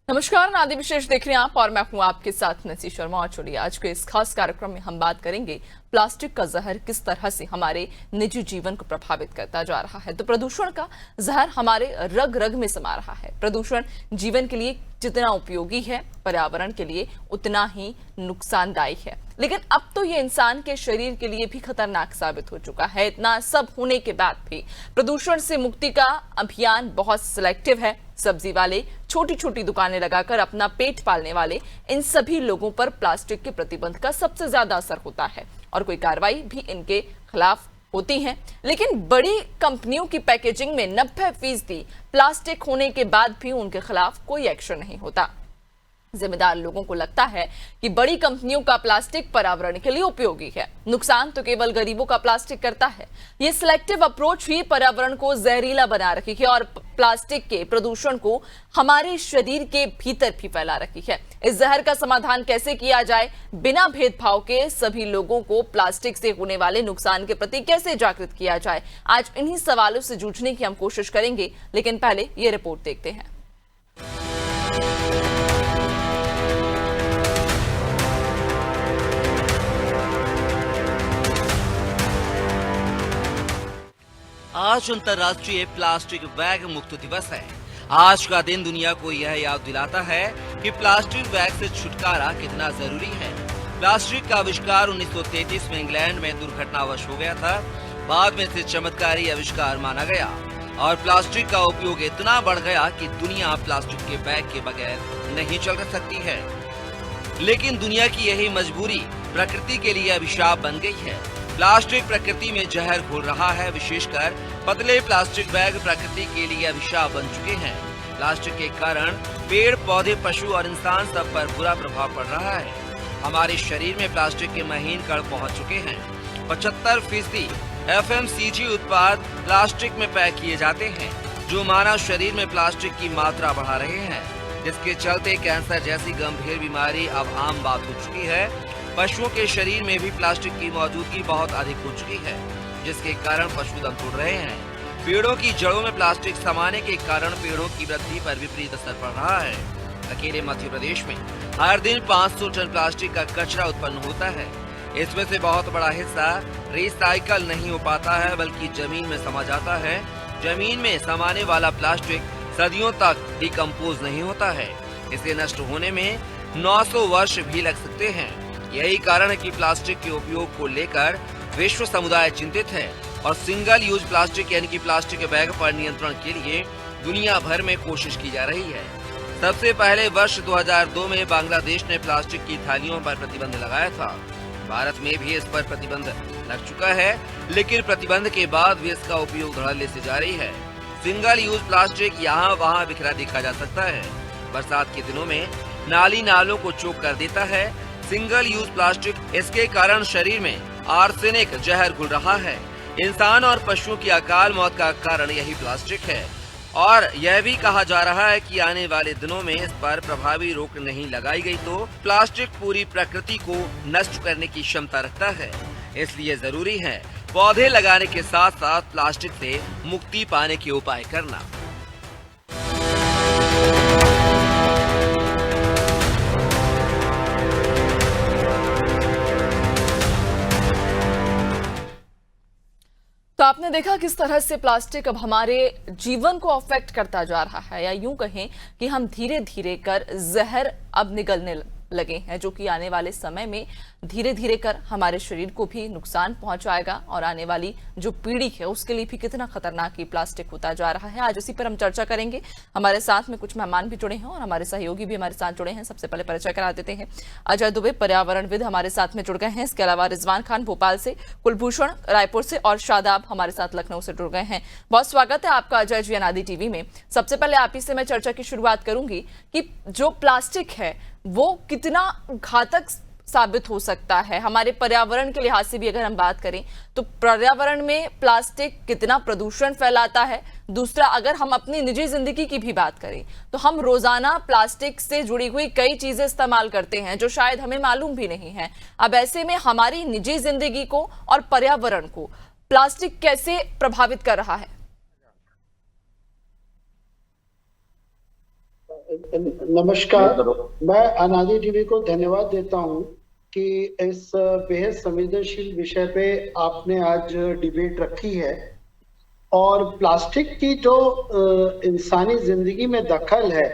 नमस्कार, नादी विशेष देख रहे हैं आप और मैं हूं आपके साथ नसी शर्मा। और चलिए आज के इस खास कार्यक्रम में हम बात करेंगे प्लास्टिक का जहर किस तरह से हमारे निजी जीवन को प्रभावित करता जा रहा है। तो प्रदूषण का जहर हमारे रग रग में समा रहा है। प्रदूषण जीवन के लिए जितना उपयोगी है, पर्यावरण के लिए उतना ही नुकसानदायी है। लेकिन अब तो ये इंसान के शरीर के लिए भी खतरनाक साबित हो चुका है। इतना सब होने के बाद भी प्रदूषण से मुक्ति का अभियान बहुत सिलेक्टिव है। सब्जी वाले, छोटी छोटी दुकानें लगाकर अपना पेट पालने वाले, इन सभी लोगों पर प्लास्टिक के प्रतिबंध का सबसे ज्यादा असर होता है और कोई कार्रवाई भी इनके खिलाफ होती है। लेकिन बड़ी कंपनियों की पैकेजिंग में 90% प्लास्टिक होने के बाद भी उनके खिलाफ कोई एक्शन नहीं होता। जिम्मेदार लोगों को लगता है कि बड़ी कंपनियों का प्लास्टिक पर्यावरण के लिए उपयोगी है, नुकसान तो केवल गरीबों का प्लास्टिक करता है। ये सिलेक्टिव अप्रोच ही पर्यावरण को जहरीला बना रखी है और प्लास्टिक के प्रदूषण को हमारे शरीर के भीतर भी फैला रखी है। इस जहर का समाधान कैसे किया जाए, बिना भेदभाव के सभी लोगों को प्लास्टिक से होने वाले नुकसान के प्रति कैसे जागृत किया जाए, आज इन्हीं सवालों से जूझने की हम कोशिश करेंगे। लेकिन पहले ये रिपोर्ट देखते हैं। आज अंतर्राष्ट्रीय प्लास्टिक बैग मुक्त दिवस है। आज का दिन दुनिया को यह याद दिलाता है कि प्लास्टिक बैग से छुटकारा कितना जरूरी है। प्लास्टिक का आविष्कार 1933 में इंग्लैंड में दुर्घटनावश हो गया था। बाद में इसे चमत्कारी आविष्कार माना गया और प्लास्टिक का उपयोग इतना बढ़ गया कि दुनिया प्लास्टिक के बैग के बगैर नहीं चल सकती है। लेकिन दुनिया की यही मजबूरी प्रकृति के लिए अभिशाप बन गई है। प्लास्टिक प्रकृति में जहर घोल रहा है। विशेषकर पतले प्लास्टिक बैग प्रकृति के लिए अभिशाप बन चुके हैं। प्लास्टिक के कारण पेड़ पौधे, पशु और इंसान सब पर बुरा प्रभाव पड़ रहा है। हमारे शरीर में प्लास्टिक के महीन कण पहुंच चुके हैं। 75% FMCG उत्पाद प्लास्टिक में पैक किए जाते हैं, जो मानव शरीर में प्लास्टिक की मात्रा बढ़ा रहे हैं, जिसके चलते कैंसर जैसी गंभीर बीमारी अब आम बात हो चुकी है। पशुओं के शरीर में भी प्लास्टिक की मौजूदगी बहुत अधिक हो चुकी है, जिसके कारण पशु दम तोड़ रहे हैं। पेड़ों की जड़ों में प्लास्टिक समाने के कारण पेड़ों की वृद्धि पर विपरीत असर पड़ रहा है। अकेले मध्य प्रदेश में हर दिन 500 टन प्लास्टिक का कचरा उत्पन्न होता है। इसमें से बहुत बड़ा हिस्सा रिसाइकल नहीं हो पाता है, बल्कि जमीन में समा जाता है। जमीन में समाने वाला प्लास्टिक सदियों तक डिकम्पोज नहीं होता है। इसे नष्ट होने में 900 वर्ष भी लग सकते हैं। यही कारण है कि प्लास्टिक के उपयोग को लेकर विश्व समुदाय चिंतित है और सिंगल यूज प्लास्टिक यानी कि प्लास्टिक के बैग पर नियंत्रण के लिए दुनिया भर में कोशिश की जा रही है। सबसे पहले वर्ष 2002 में बांग्लादेश ने प्लास्टिक की थालियों पर प्रतिबंध लगाया था। भारत में भी इस पर प्रतिबंध लग चुका है, लेकिन प्रतिबंध के बाद भी इसका उपयोग धड़ल्ले से जारी है। सिंगल यूज प्लास्टिक यहाँ वहाँ बिखरा देखा जा सकता है। बरसात के दिनों में नाली नालों को चोक कर देता है। सिंगल यूज प्लास्टिक, इसके कारण शरीर में आर्सेनिक जहर घुल रहा है। इंसान और पशुओं की अकाल मौत का कारण यही प्लास्टिक है और यह भी कहा जा रहा है कि आने वाले दिनों में इस पर प्रभावी रोक नहीं लगाई गई तो प्लास्टिक पूरी प्रकृति को नष्ट करने की क्षमता रखता है। इसलिए जरूरी है पौधे लगाने के साथ साथ प्लास्टिक से मुक्ति पाने के उपाय करना। तो आपने देखा किस तरह से प्लास्टिक अब हमारे जीवन को अफेक्ट करता जा रहा है, या यूं कहें कि हम धीरे धीरे कर जहर अब निगलने लगे हैं, जो कि आने वाले समय में धीरे धीरे कर हमारे शरीर को भी नुकसान पहुंचाएगा और आने वाली जो पीढ़ी है उसके लिए भी कितना खतरनाक ये प्लास्टिक होता जा रहा है। आज उसी पर हम चर्चा करेंगे। हमारे साथ में कुछ मेहमान भी जुड़े हैं और हमारे सहयोगी भी हमारे साथ जुड़े हैं। सबसे पहले परिचय करा देते हैं। अजय दुबे पर्यावरणविद हमारे साथ में जुड़ गए हैं। इसके अलावा रिजवान खान भोपाल से, कुलभूषण रायपुर से और शादाब हमारे साथ लखनऊ से जुड़ गए हैं। बहुत स्वागत है आपका अजय जी अनादि टीवी में। सबसे पहले आप ही से मैं चर्चा की शुरुआत करूंगी कि जो प्लास्टिक है वो कितना घातक साबित हो सकता है हमारे पर्यावरण के लिहाज से भी। अगर हम बात करें तो पर्यावरण में प्लास्टिक कितना प्रदूषण फैलाता है। दूसरा, अगर हम अपनी निजी जिंदगी की भी बात करें तो हम रोजाना प्लास्टिक से जुड़ी हुई कई चीजें इस्तेमाल करते हैं जो शायद हमें मालूम भी नहीं है। अब ऐसे में हमारी निजी जिंदगी को और पर्यावरण को प्लास्टिक कैसे प्रभावित कर रहा है? नमस्कार। मैं अनादि टीवी को धन्यवाद देता हूं कि इस बेहद संवेदनशील विषय पे आपने आज डिबेट रखी है। और प्लास्टिक की जो इंसानी जिंदगी में दखल है,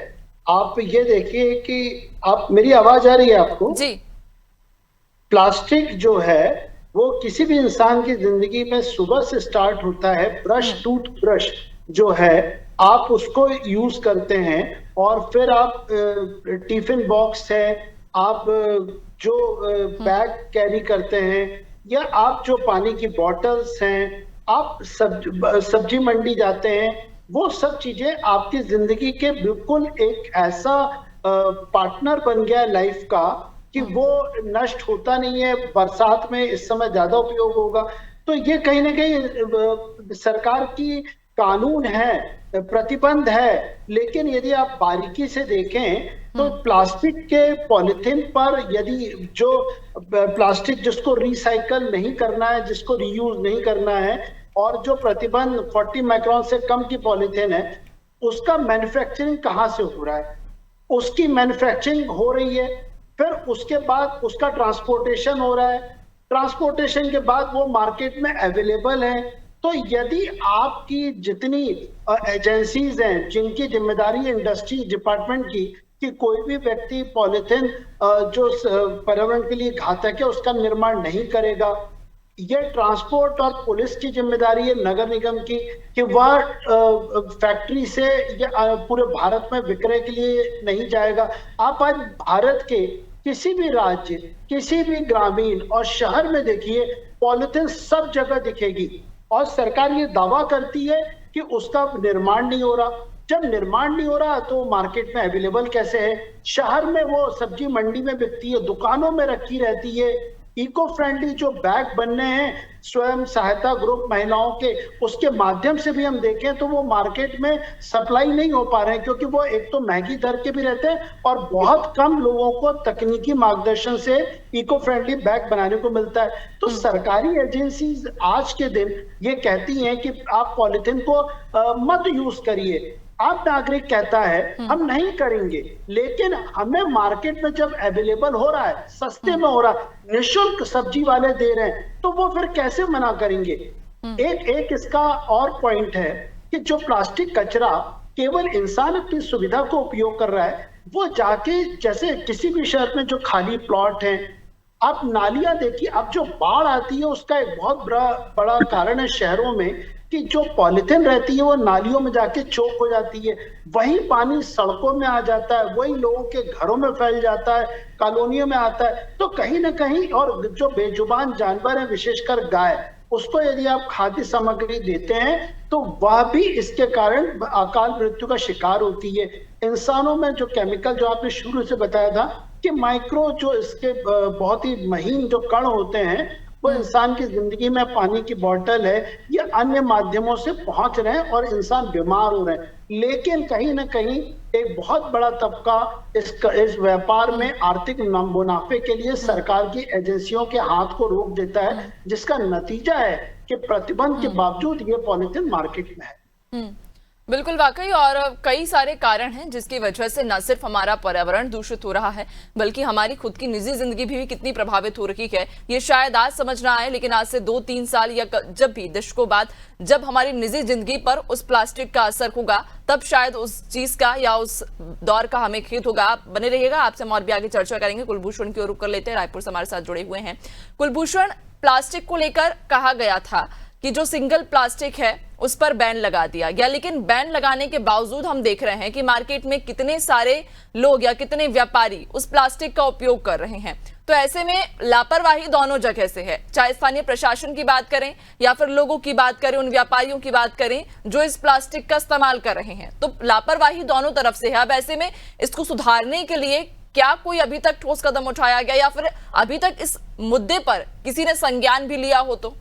आप ये देखिए कि आप, मेरी आवाज आ रही है आपको? जी। प्लास्टिक जो है वो किसी भी इंसान की जिंदगी में सुबह से स्टार्ट होता है। ब्रश, टूथब्रश जो है, आप उसको यूज करते हैं, और फिर आप टिफिन बॉक्स है, आप जो बैग कैरी करते हैं, या आप जो पानी की बॉटल्स हैं, आप सब्जी मंडी जाते हैं, वो सब चीजें आपकी जिंदगी के बिल्कुल एक ऐसा पार्टनर बन गया है लाइफ का कि वो नष्ट होता नहीं है। बरसात में इस समय ज्यादा उपयोग होगा। तो ये कहीं ना कहीं सरकार की कानून है, प्रतिबंध है। लेकिन यदि आप बारीकी से देखें तो प्लास्टिक के पॉलिथीन पर, यदि जो प्लास्टिक जिसको रिसाइकल नहीं करना है, जिसको रीयूज नहीं करना है, और जो प्रतिबंध 40 माइक्रोन से कम की पॉलिथीन है, उसका मैन्युफैक्चरिंग कहाँ से हो रहा है? उसकी मैन्युफैक्चरिंग हो रही है, फिर उसके बाद उसका ट्रांसपोर्टेशन हो रहा है, ट्रांसपोर्टेशन के बाद वो मार्केट में अवेलेबल है। तो यदि आपकी जितनी एजेंसीज हैं जिनकी जिम्मेदारी इंडस्ट्री डिपार्टमेंट की कि कोई भी व्यक्ति पॉलिथीन जो पर्यावरण के लिए घातक है उसका निर्माण नहीं करेगा, ये ट्रांसपोर्ट और पुलिस की जिम्मेदारी है, नगर निगम की, कि वह फैक्ट्री से या पूरे भारत में विक्रय के लिए नहीं जाएगा। आप आज भारत के किसी भी राज्य, किसी भी ग्रामीण और शहर में देखिए, पॉलिथीन सब जगह दिखेगी, और सरकार ये दावा करती है कि उसका निर्माण नहीं हो रहा। जब निर्माण नहीं हो रहा तो मार्केट में अवेलेबल कैसे है? शहर में वो सब्जी मंडी में बिकती है, दुकानों में रखी रहती है। इको फ्रेंडली जो बैग बनने हैं स्वयं सहायता ग्रुप महिलाओं के, उसके माध्यम से भी हम देखें तो वो मार्केट में सप्लाई नहीं हो पा रहे हैं, क्योंकि वो एक तो महंगी दर के भी रहते हैं और बहुत कम लोगों को तकनीकी मार्गदर्शन से इको फ्रेंडली बैग बनाने को मिलता है। तो सरकारी एजेंसीज आज के दिन ये कहती हैं कि आप पॉलिथीन को मत यूज करिए। आप नागरिक कहता है हम नहीं करेंगे, लेकिन हमें मार्केट में जब अवेलेबल हो रहा है, सस्ते में हो रहा है, निःशुल्क सब्जी वाले दे रहे हैं, तो वो फिर कैसे मना करेंगे? एक इसका और पॉइंट है कि जो प्लास्टिक कचरा केवल इंसान अपनी सुविधा को उपयोग कर रहा है, वो जाके जैसे किसी भी शहर में जो खाली प्लॉट हैं, आप नालियां देखिए, अब जो बाढ़ आती है उसका एक बहुत बड़ा कारण है शहरों में कि जो पॉलिथीन रहती है वो नालियों में जाके चोक हो जाती है, वही पानी सड़कों में आ जाता है, वही लोगों के घरों में फैल जाता है, कॉलोनियों में आता है। तो कहीं ना कहीं, और जो बेजुबान जानवर है विशेषकर गाय, उसको यदि आप खाद्य सामग्री देते हैं तो वह भी इसके कारण अकाल मृत्यु का शिकार होती है। इंसानों में जो केमिकल, जो आपने शुरू से बताया था कि माइक्रो, जो इसके बहुत ही महीन जो कण होते हैं, वो इंसान की जिंदगी में, पानी की बोतल है, ये अन्य माध्यमों से पहुंच रहे हैं और इंसान बीमार हो रहे हैं। लेकिन कहीं ना कहीं एक बहुत बड़ा तबका इस व्यापार में आर्थिक मुनाफे के लिए सरकार की एजेंसियों के हाथ को रोक देता है, जिसका नतीजा है कि प्रतिबंध के बावजूद ये पॉलिथीन मार्केट में है। बिल्कुल, वाकई, और कई सारे कारण हैं जिसकी वजह से न सिर्फ हमारा पर्यावरण दूषित हो रहा है, बल्कि हमारी खुद की निजी जिंदगी भी कितनी प्रभावित हो रही है। ये शायद आज समझ ना आए, लेकिन आज से 2-3 साल या जब भी दशकों बाद जब हमारी निजी जिंदगी पर उस प्लास्टिक का असर होगा, तब शायद उस चीज का या उस दौर का हमें खेद होगा। आप बने रहिएगा, आपसे हम और भी आगे चर्चा करेंगे। कुलभूषण की ओर रुख कर लेते हैं, रायपुर से हमारे साथ जुड़े हुए हैं। कुलभूषण, प्लास्टिक को लेकर कहा गया था कि जो सिंगल प्लास्टिक है उस पर बैन लगा दिया गया, लेकिन बैन लगाने के बावजूद हम देख रहे हैं कि मार्केट में कितने सारे लोग या कितने व्यापारी उस प्लास्टिक का उपयोग कर रहे हैं। तो ऐसे में लापरवाही दोनों जगह से है, चाहे स्थानीय प्रशासन की बात करें या फिर लोगों की बात करें, उन व्यापारियों की बात करें जो इस प्लास्टिक का इस्तेमाल कर रहे हैं। तो लापरवाही दोनों तरफ से है। अब ऐसे में इसको सुधारने के लिए क्या कोई अभी तक ठोस कदम उठाया गया, या फिर अभी तक इस मुद्दे पर किसी ने संज्ञान भी लिया हो? तो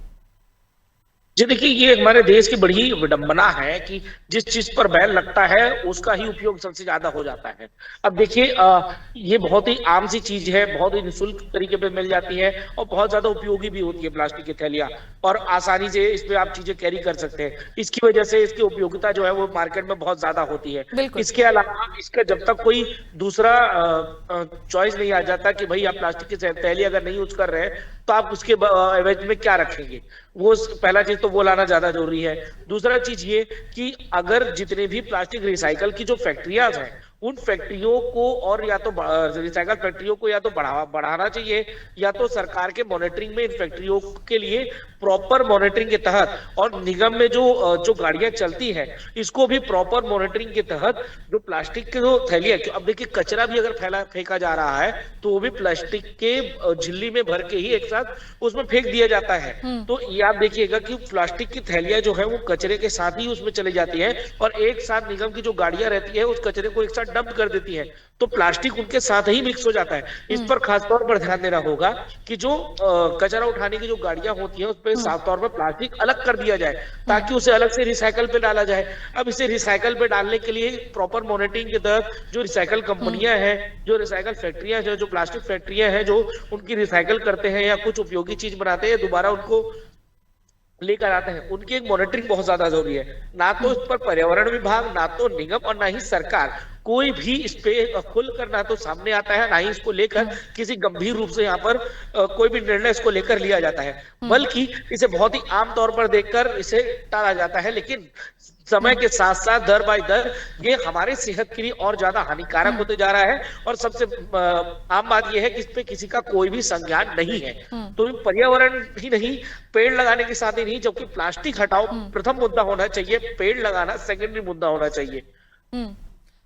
जी देखिए, ये हमारे देश की बड़ी विडंबना है कि जिस चीज पर बैन लगता है उसका ही उपयोग सबसे ज्यादा हो जाता है। अब देखिए, ये बहुत ही आम सी चीज है, बहुत ही निःशुल्क तरीके पे मिल जाती है और बहुत ज्यादा उपयोगी भी होती है प्लास्टिक की थैलियां, और आसानी से इस पे आप चीजें कैरी कर सकते हैं। इसकी वजह से इसकी उपयोगिता जो है वो मार्केट में बहुत ज्यादा होती है। बिल्कुल। इसके अलावा इसका जब तक कोई दूसरा चॉइस नहीं आ जाता कि भाई आप प्लास्टिक की थैली अगर नहीं यूज कर रहे हैं तो आप उसके एवज में क्या रखेंगे, वो पहला चीज तो वो लाना ज्यादा जरूरी है। दूसरा चीज ये कि अगर जितने भी प्लास्टिक रिसाइकल की जो फैक्ट्रियां हैं उन फैक्ट्रियों को, और या तो रिसाइकल फैक्ट्रियों को या तो बढ़ाना चाहिए, या तो सरकार के मॉनिटरिंग में इन फैक्ट्रियों के लिए प्रॉपर मॉनिटरिंग के तहत, और निगम में जो गाड़ियां चलती है इसको भी प्रॉपर मॉनिटरिंग के तहत जो प्लास्टिक के जो थैलियां, अब देखिए कचरा भी अगर फेंका जा रहा है तो वो भी प्लास्टिक के झिल्ली में भर के ही एक साथ उसमें फेंक दिया जाता है। तो ये आप देखिएगा कि प्लास्टिक की थैलियां जो है वो कचरे के साथ ही उसमें चली जाती है, और एक साथ निगम की जो गाड़ियां रहती है उस कचरे को एक साथ डंप कर देती है, तो प्लास्टिक उनके साथ ही मिक्स हो जाता है। इस पर खासतौर पर ध्यान देना होगा कि जो कचरा उठाने की जो गाड़ियां होती हैं उस पर साफ तौर पर प्लास्टिक अलग कर दिया जाए ताकि उसे अलग से रिसाइकल पे डाला जाए। अब इसे रिसाइकल पे डालने के लिए प्रॉपर मॉनिटरिंग के तहत जो रिसाइकल कंपनियां हैं, जो रिसाइकल फैक्ट्रियां हैं, जो प्लास्टिक फैक्ट्रियां हैं जो उनकी रिसाइकल करते हैं या कुछ उपयोगी चीज बनाते हैं दोबारा उनको लेकर आते हैं, उनकी एक मॉनिटरिंग बहुत ज्यादा जरूरी है। ना तो इस पर पर्यावरण विभाग, ना तो निगम, और ना ही सरकार कोई भी इस पे खुलकर ना तो सामने आता है, ना ही इसको लेकर किसी गंभीर रूप से यहाँ पर कोई भी निर्णय इसको लेकर लिया जाता है, बल्कि इसे बहुत ही आम तौर पर देखकर इसे टाला जाता है। लेकिन समय के साथ साथ दर बाय दर ये हमारे सेहत के लिए और ज्यादा हानिकारक होते जा रहा है, और सबसे आम बात यह है कि इस पे किसी का कोई भी संज्ञान नहीं है। तो पर्यावरण ही नहीं, पेड़ लगाने के साथ ही नहीं, जबकि प्लास्टिक हटाओ प्रथम मुद्दा होना चाहिए, पेड़ लगाना सेकेंडरी मुद्दा होना चाहिए।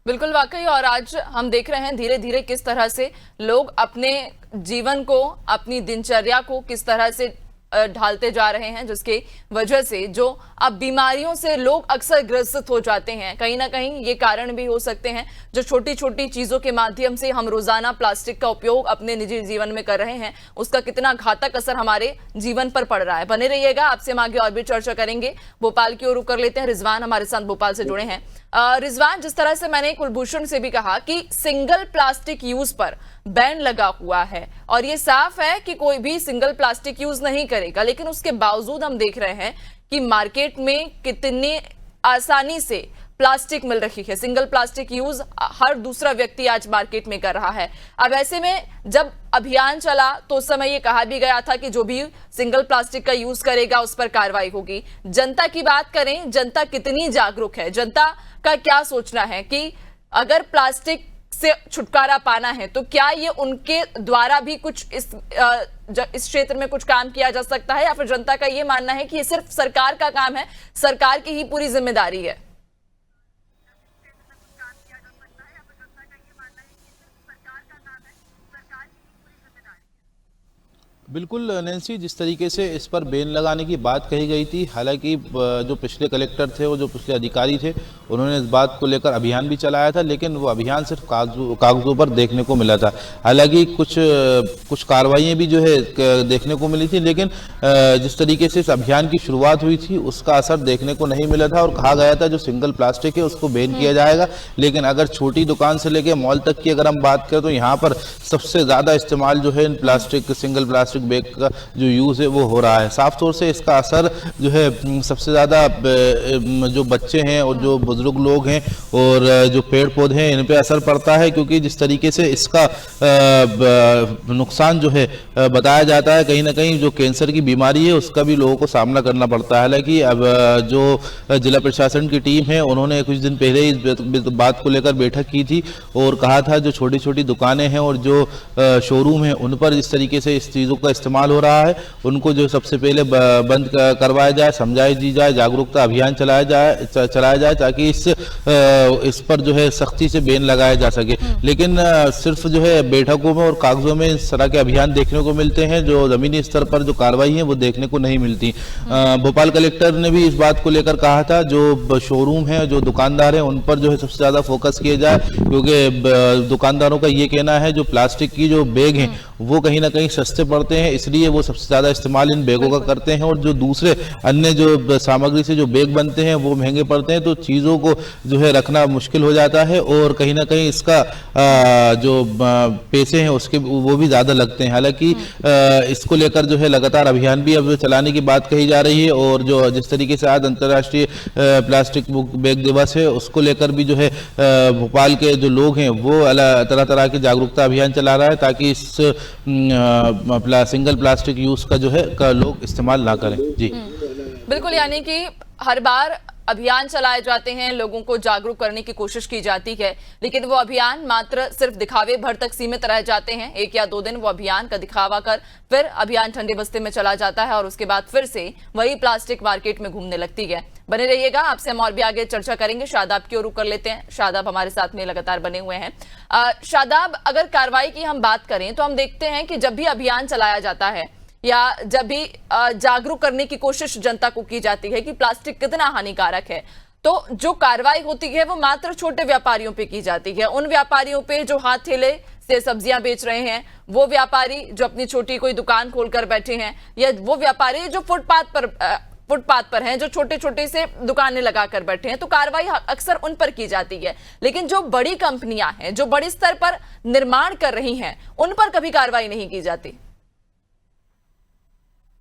बिल्कुल, वाकई। और आज हम देख रहे हैं धीरे धीरे किस तरह से लोग अपने जीवन को, अपनी दिनचर्या को किस तरह से ढालते जा रहे हैं, जिसके वजह से जो अब बीमारियों से लोग अक्सर ग्रसित हो जाते हैं। कहीं ना कहीं ये कारण भी हो सकते हैं जो छोटी छोटी चीजों के माध्यम से हम रोजाना प्लास्टिक का उपयोग अपने निजी जीवन में कर रहे हैं, उसका कितना घातक असर हमारे जीवन पर पड़ रहा है। बने रहिएगा, आपसे हम आगे और भी चर्चा करेंगे। भोपाल की ओर रुख कर लेते हैं। रिजवान हमारे साथ भोपाल से जुड़े हैं। रिजवान, जिस तरह से मैंने कुलभूषण से भी कहा कि सिंगल प्लास्टिक यूज पर बैन लगा हुआ है और ये साफ है कि कोई भी सिंगल प्लास्टिक यूज नहीं करेगा, लेकिन उसके बावजूद हम देख रहे हैं कि मार्केट में कितनी आसानी से प्लास्टिक मिल रही है। सिंगल प्लास्टिक यूज हर दूसरा व्यक्ति आज मार्केट में कर रहा है। अब ऐसे में जब अभियान चला तो उस समय ये कहा भी गया था कि जो भी सिंगल प्लास्टिक का यूज करेगा उस पर कार्रवाई होगी। जनता की बात करें, जनता कितनी जागरूक है? जनता का क्या सोचना है कि अगर प्लास्टिक से छुटकारा पाना है तो क्या ये उनके द्वारा भी कुछ इस क्षेत्र में कुछ काम किया जा सकता है, या फिर जनता का ये मानना है कि ये सिर्फ सरकार का काम है, सरकार की ही पूरी जिम्मेदारी है? बिल्कुल नैन्सी, जिस तरीके से इस पर बैन लगाने की बात कही गई थी, हालांकि जो पिछले कलेक्टर थे और जो पिछले अधिकारी थे उन्होंने इस बात को लेकर अभियान भी चलाया था, लेकिन वो अभियान सिर्फ कागजों पर देखने को मिला था। हालांकि कुछ कार्रवाइयाँ भी जो है देखने को मिली थी, लेकिन जिस तरीके से इस अभियान की शुरुआत हुई थी उसका असर देखने को नहीं मिला था। और कहा गया था जो सिंगल प्लास्टिक है उसको बैन किया जाएगा, लेकिन अगर छोटी दुकान से लेकर मॉल तक की अगर हम बात करें तो यहाँ पर सबसे ज़्यादा इस्तेमाल जो है सिंगल प्लास्टिक बैग का जो यूज़ है वो हो रहा है। साफ तौर से इसका असर जो है सबसे ज़्यादा जो बच्चे हैं और जो बुजुर्ग लोग हैं और जो पेड़ पौधे हैं इन पे असर पड़ता है, क्योंकि जिस तरीके से इसका नुकसान जो है बताया जाता है, कहीं ना कहीं जो कैंसर की बीमारी है उसका भी लोगों को सामना करना पड़ता है। हालांकि अब जो जिला प्रशासन की टीम है उन्होंने कुछ दिन पहले इस बात को लेकर बैठक की थी और कहा था जो छोटी छोटी दुकानें हैं और जो शोरूम हैं उन पर जिस तरीके से इस चीज़ों का इस्तेमाल हो रहा है उनको जो सबसे पहले बंद करवाया जाए, समझाई दी जाए, जागरूकता अभियान चलाया जाए ताकि इस पर जो है सख्ती से बैन लगाया जा सके। लेकिन सिर्फ जो है बैठकों में और कागजों में इस तरह के अभियान देखने को मिलते हैं, जो जमीनी स्तर पर जो कार्रवाई है वो देखने को नहीं मिलती। भोपाल कलेक्टर ने भी इस बात को लेकर कहा था जो शोरूम है, जो दुकानदार है, उन पर जो है सबसे ज्यादा फोकस किया जाए, क्योंकि दुकानदारों का ये कहना है जो प्लास्टिक की जो बैग हैं वो कहीं ना कहीं सस्ते पड़ते हैं, इसलिए वो सबसे ज़्यादा इस्तेमाल इन बैगों का करते हैं। और जो दूसरे अन्य जो सामग्री से जो बैग बनते हैं वो महंगे पड़ते हैं, तो चीज़ों को जो है रखना मुश्किल हो जाता है और कहीं ना कहीं इसका जो पैसे हैं उसके वो भी ज़्यादा लगते हैं। हालांकि इसको लेकर जो है लगातार अभियान भी अब चलाने की बात कही जा रही है, और जो जिस तरीके से आज अंतर्राष्ट्रीय प्लास्टिक मुक्त बैग दिवस है उसको लेकर भी जो है भोपाल के जो लोग हैं वो तरह तरह के जागरूकता अभियान चला रहा है, ताकि इस सिंगल प्लास्टिक यूज का जो है लोग इस्तेमाल ना करें। जी बिल्कुल, यानी कि हर बार अभियान चलाए जाते हैं, लोगों को जागरूक करने की कोशिश की जाती है, लेकिन वो अभियान मात्र सिर्फ दिखावे भर तक सीमित रह जाते हैं। 1 या 2 दिन वो अभियान का दिखावा कर फिर अभियान ठंडे बस्ते में चला जाता है और उसके बाद फिर से वही प्लास्टिक मार्केट में घूमने लगती है। बने रहिएगा, आपसे हम और भी आगे चर्चा करेंगे। शादाब की ओर रुख कर लेते हैं। शादाब हमारे साथ में लगातार बने हुए हैं। शादाब, अगर कार्रवाई की हम बात करें तो हम देखते हैं कि जब भी अभियान चलाया जाता है या जब भी जागरूक करने की कोशिश जनता को की जाती है कि प्लास्टिक कितना हानिकारक है, तो जो कार्रवाई होती है वो मात्र छोटे व्यापारियों पे की जाती है। उन व्यापारियों पे जो हाथ ठेले से सब्जियां बेच रहे हैं, वो व्यापारी जो अपनी छोटी कोई दुकान खोलकर बैठे हैं, या वो व्यापारी जो फुटपाथ पर हैं, जो छोटे छोटे से दुकानें लगाकर बैठे हैं, तो कार्रवाई अक्सर उन पर की जाती है। लेकिन जो बड़ी कंपनियां हैं, जो बड़े स्तर पर निर्माण कर रही हैं, उन पर कभी कार्रवाई नहीं की जाती।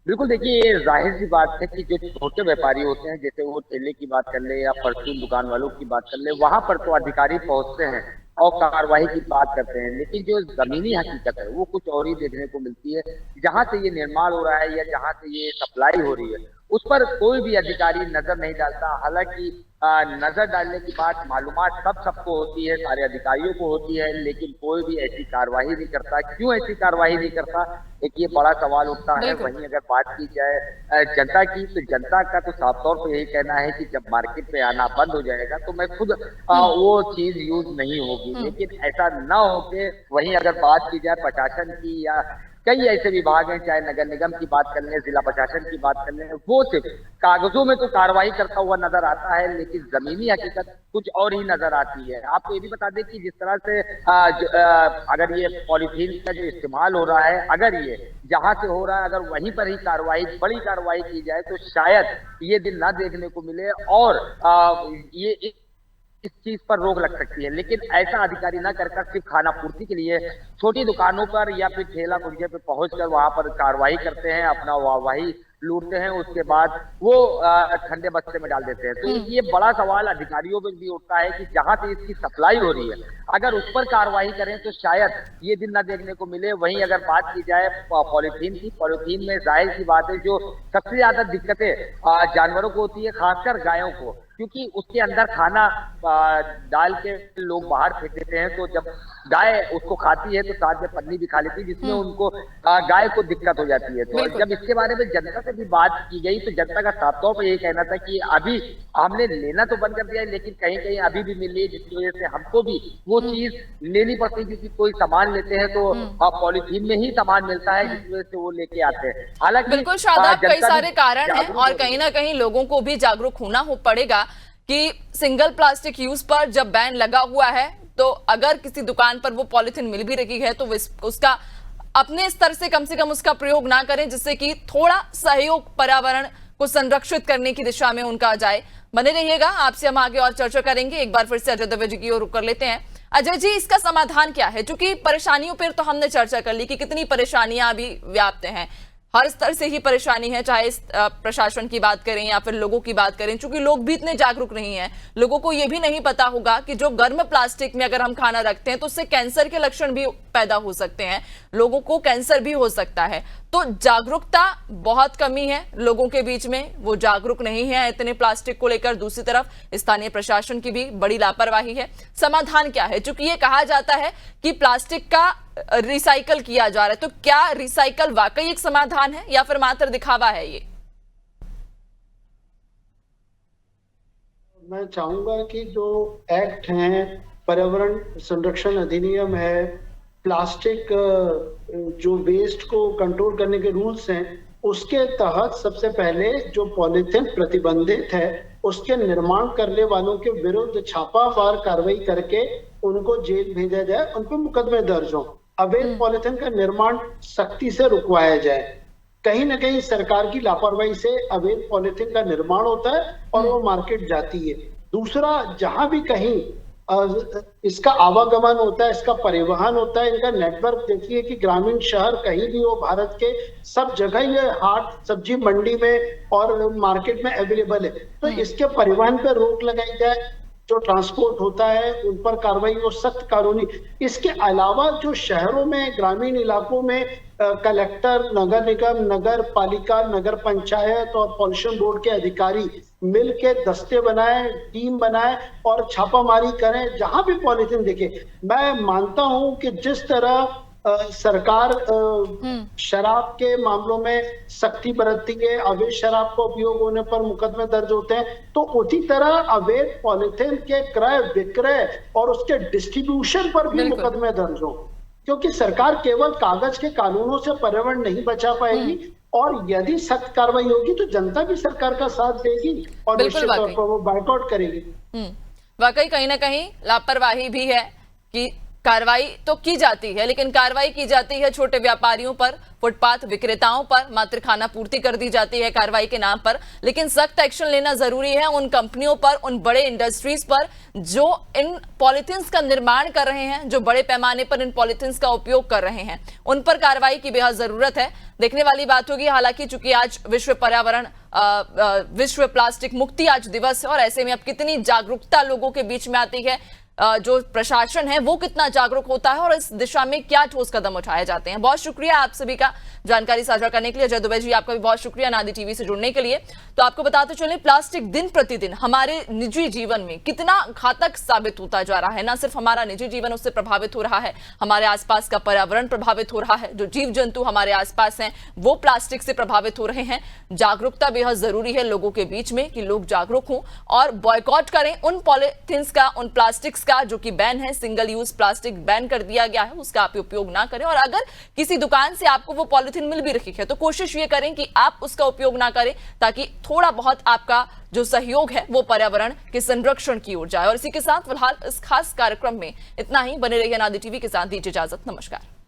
बिल्कुल, देखिए ये जाहिर सी बात है कि जो छोटे व्यापारी होते हैं, जैसे वो ठेले की बात कर ले या परचून दुकान वालों की बात कर ले, वहां पर तो अधिकारी पहुंचते हैं और कार्रवाई की बात करते हैं, लेकिन जो जमीनी हकीकत है वो कुछ और ही देखने को मिलती है। जहां से ये निर्माण हो रहा है या जहां से ये सप्लाई हो रही है उस पर कोई भी अधिकारी नजर नहीं डालता। हालांकि नजर डालने की बात मालूमात सबको होती है, सारे अधिकारियों को होती है, लेकिन कोई भी ऐसी कार्रवाई नहीं करता। क्यों ऐसी कार्रवाई नहीं करता, एक ये बड़ा सवाल उठता है। वहीं अगर बात की जाए जनता की, तो जनता का तो साफ तौर पर यही कहना है कि जब मार्केट पे आना बंद हो जाएगा तो मैं खुद वो चीज यूज नहीं होगी। लेकिन ऐसा ना हो के वहीं अगर बात की जाए प्रशासन की या कई ऐसे विभाग हैं, चाहे नगर निगम की बात कर लें, जिला प्रशासन की बात कर लें, वो सिर्फ कागजों में तो कार्रवाई करता हुआ नजर आता है, लेकिन जमीनी हकीकत कुछ और ही नजर आती है। आपको ये भी बता दें कि जिस तरह से अगर ये पॉलीथीन का जो इस्तेमाल हो रहा है, अगर ये जहां से हो रहा है, अगर वहीं पर ही बड़ी कार्रवाई की जाए तो शायद ये दिन ना देखने को मिले और ये इस चीज पर रोक लग सकती है। लेकिन ऐसा अधिकारी ना कर सिर्फ खाना पूर्ति के लिए छोटी दुकानों पर या फिर ठेला कुंजे पे पहुंचकर वहां पर कार्रवाई करते हैं, अपना वाहवाही लूटते हैं, उसके बाद वो ठंडे बस्ते में डाल देते हैं। तो ये बड़ा सवाल अधिकारियों पर भी उठता है कि जहां से इसकी सप्लाई हो रही है, अगर उस पर कार्रवाई करें तो शायद ये दिन ना देखने को मिले। वहीं अगर बात की जाए पॉलीथीन की, पॉलीथीन में जाहिर सी बात है जो सबसे ज्यादा दिक्कतें जानवरों को होती है, खासकर गायों को, क्योंकि उसके अंदर खाना डाल के लोग बाहर फेंक देते हैं। तो जब गाय उसको खाती है तो साथ में पन्नी भी खा लेती है, जिसमें उनको गाय को दिक्कत हो जाती है। तो जब इसके बारे में जनता से भी बात की गई तो जनता का साफ तौर पर यही कहना था कि अभी हमने लेना तो बंद कर दिया है, लेकिन कहीं कहीं अभी भी मिल रही है, जिसकी वजह से हमको भी वो चीज लेनी पड़ती है। क्योंकि कोई सामान लेते हैं तो पॉलीथीन में ही सामान मिलता है, जिसकी वजह से वो लेके आते हैं। हालांकि बिल्कुल शादाब, कई सारे कारण हैं और कहीं ना कहीं लोगों को भी जागरूक होना पड़ेगा कि सिंगल प्लास्टिक यूज पर जब बैन लगा हुआ है तो अगर किसी दुकान पर वो पॉलीथीन मिल भी रही है तो उसका अपने स्तर से कम उसका प्रयोग ना करें, जिससे कि थोड़ा सहयोग पर्यावरण को संरक्षित करने की दिशा में उनका जाए। बने रहिएगा, आपसे हम आगे और चर्चा करेंगे। एक बार फिर से अजय दवे जी की ओर रुख कर लेते हैं। अजय जी, इसका समाधान क्या है? क्योंकि परेशानियों पर तो हमने चर्चा कर ली कि कितनी परेशानियां अभी व्याप्त हैं, हर स्तर से ही परेशानी है, चाहे प्रशासन की बात करें या फिर लोगों की बात करें। चूंकि लोग भी इतने जागरूक नहीं हैं, लोगों को यह भी नहीं पता होगा कि जो गर्म प्लास्टिक में अगर हम खाना रखते हैं तो उससे कैंसर के लक्षण भी पैदा हो सकते हैं, लोगों को कैंसर भी हो सकता है। तो जागरूकता बहुत कमी है लोगों के बीच में, वो जागरूक नहीं है इतने प्लास्टिक को लेकर। दूसरी तरफ स्थानीय प्रशासन की भी बड़ी लापरवाही है। समाधान क्या है? चूंकि ये कहा जाता है कि प्लास्टिक का रिसाइकल किया जा रहा है, तो क्या रिसाइकल वाकई एक समाधान है या फिर मात्र दिखावा है? ये मैं चाहूंगा कि जो एक्ट हैं, पर्यावरण संरक्षण अधिनियम है, प्लास्टिक जो वेस्ट को कंट्रोल करने के रूल्स हैं, उसके तहत सबसे पहले जो पॉलीथीन प्रतिबंधित है उसके निर्माण करने वालों के विरुद्ध छापामार कार्रवाई करके उनको जेल भेजा जाए, उन पर मुकदमे दर्ज हो। अवैध पॉलिथीन का निर्माण सख्ती से रुकवाया जाए। कहीं ना कहीं सरकार की लापरवाही से अवैध पॉलिथीन का निर्माण होता है और वो मार्केट जाती है। दूसरा, जहां भी कहीं इसका आवागमन होता है, इसका परिवहन होता है, इनका नेटवर्क देखिए कि ग्रामीण शहर कहीं भी हो भारत के, सब जगह ये हाट सब्जी मंडी में और मार्केट में अवेलेबल है। तो इसके परिवहन पर रोक लगाई जाए, जो ट्रांसपोर्ट होता है उन पर कार्रवाई हो, सख्त कानूनी। इसके अलावा जो शहरों में, ग्रामीण इलाकों में कलेक्टर, नगर निगम, नगर पालिका, नगर पंचायत और पॉल्यूशन बोर्ड के अधिकारी मिलके दस्ते बनाए, टीम बनाए और छापामारी करें जहां भी पॉलिथीन दिखे। मैं मानता हूं कि जिस तरह सरकार शराब के मामलों में सख्ती बरतती है, अवैध शराब का उपयोग होने पर मुकदमे दर्ज होते हैं, तो उसी तरह अवैध पॉलिथीन के क्रय विक्रय और उसके डिस्ट्रीब्यूशन पर भी मुकदमे दर्ज हो, क्योंकि सरकार केवल कागज के कानूनों से पर्यावरण नहीं बचा पाएगी और यदि सख्त कार्रवाई होगी तो जनता भी सरकार का साथ देगी और निश्चित तौर पर वो बाइकआउट करेगी। वाकई कहीं ना कहीं लापरवाही भी है कि कार्रवाई तो की जाती है, लेकिन कार्रवाई की जाती है छोटे व्यापारियों पर, फुटपाथ विक्रेताओं पर, मात्र खाना पूर्ति कर दी जाती है कार्रवाई के नाम पर। लेकिन सख्त एक्शन लेना जरूरी है उन कंपनियों पर, उन बड़े इंडस्ट्रीज पर जो इन पॉलिथीन्स का निर्माण कर रहे हैं, जो बड़े पैमाने पर इन पॉलिथीन्स का उपयोग कर रहे हैं, उन पर कार्रवाई की बेहद जरूरत है। देखने वाली बात होगी। हालांकि चूंकि आज विश्व प्लास्टिक मुक्ति आज दिवस है और ऐसे में अब कितनी जागरूकता लोगों के बीच में आती है, जो प्रशासन है वो कितना जागरूक होता है और इस दिशा में क्या ठोस कदम उठाए जाते हैं। बहुत शुक्रिया आप सभी का जानकारी साझा करने के लिए। अजय दुबे जी, आपका भी बहुत शुक्रिया नादी टीवी से जुड़ने के लिए। तो आपको बताते चलें, प्लास्टिक दिन प्रतिदिन हमारे निजी जीवन में कितना घातक साबित होता जा रहा है। ना सिर्फ हमारा निजी जीवन उससे प्रभावित हो रहा है, हमारे आसपास का पर्यावरण प्रभावित हो रहा है, जो जीव जंतु हमारे आसपास हैं वो प्लास्टिक से प्रभावित हो रहे हैं। जागरूकता बेहद जरूरी है लोगों के बीच में कि लोग जागरूक हों और बॉयकॉट करें उन पॉलिथीन्स का, उन प्लास्टिक्स का जो कि बैन है। सिंगल यूज प्लास्टिक बैन कर दिया गया है, उसका आप उपयोग ना करें। और अगर किसी दुकान से आपको वो पॉलिथीन मिल भी रही है तो कोशिश ये करें कि आप उसका उपयोग ना करें, ताकि थोड़ा बहुत आपका जो सहयोग है वो पर्यावरण के संरक्षण की ओर जाए। और इसी के साथ फिलहाल इस खास कार्यक्रम में इतना ही। बने रहिए नादी टीवी के साथ, दीजिए इजाजत, नमस्कार।